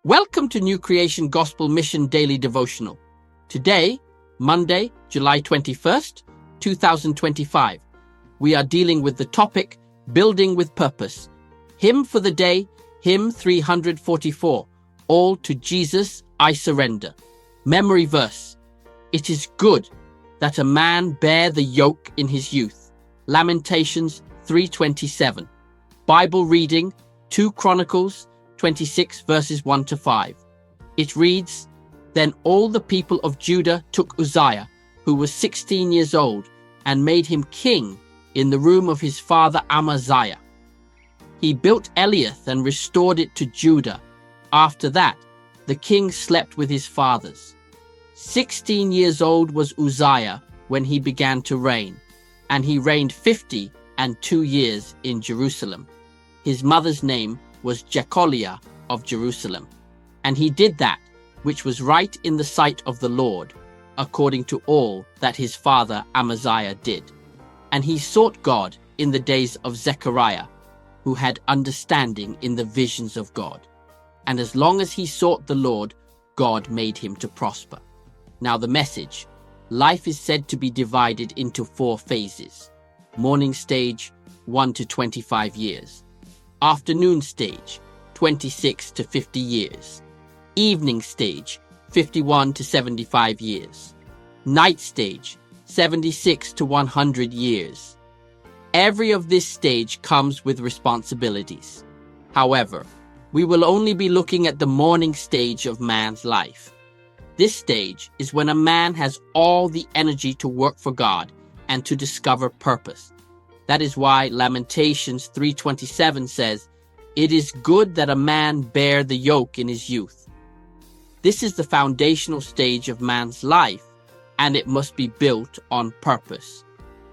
Welcome to New Creation Gospel Mission Daily Devotional. Today, Monday, July 21st, 2025, we are dealing with the topic, Building with Purpose. Hymn for the day, Hymn 344, All to Jesus I Surrender. Memory verse, It is good that a man bear the yoke in his youth. Lamentations 3:27. Bible reading, 2 Chronicles 26 verses 1 to 5. It reads, Then all the people of Judah took Uzziah, who was 16 years old, and made him king in the room of his father Amaziah. He built Elioth and restored it to Judah. After that, the king slept with his fathers. 16 years old was Uzziah when he began to reign, and he reigned 52 years in Jerusalem. His mother's name was Jecoliah of Jerusalem. And he did that which was right in the sight of the Lord, according to all that his father Amaziah did. And he sought God in the days of Zechariah, who had understanding in the visions of God. And as long as he sought the Lord, God made him to prosper. Now the message. Life is said to be divided into 4 phases. Morning stage, 1 to 25 years. Afternoon stage, 26 to 50 years. Evening stage, 51 to 75 years. Night stage, 76 to 100 years. Every of this stage comes with responsibilities. However, we will only be looking at the morning stage of man's life. This stage is when a man has all the energy to work for God and to discover purpose. That is why Lamentations 3:27 says, It is good that a man bear the yoke in his youth. This is the foundational stage of man's life, and it must be built on purpose.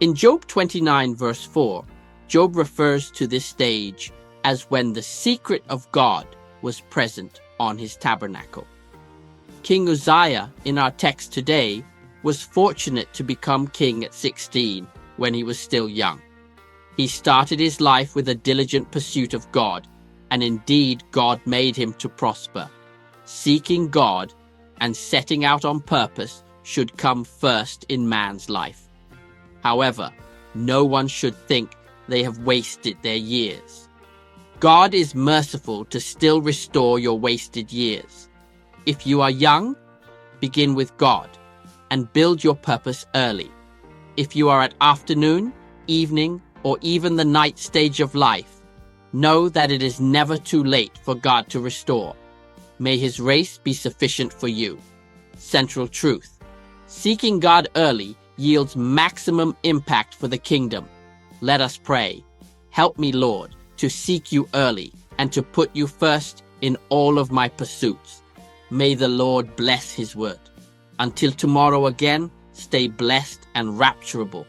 In Job 29 verse 4, Job refers to this stage as when the secret of God was present on his tabernacle. King Uzziah, in our text today, was fortunate to become king at 16 when he was still young. He started his life with a diligent pursuit of God, and indeed God made him to prosper. Seeking God and setting out on purpose should come first in man's life. However, no one should think they have wasted their years. God is merciful to still restore your wasted years. If you are young, begin with God and build your purpose early. If you are at afternoon, evening, or even the night stage of life, know that it is never too late for God to restore. May his grace be sufficient for you. Central truth. Seeking God early yields maximum impact for the kingdom. Let us pray. Help me, Lord, to seek you early and to put you first in all of my pursuits. May the Lord bless his word. Until tomorrow again, stay blessed and rapturable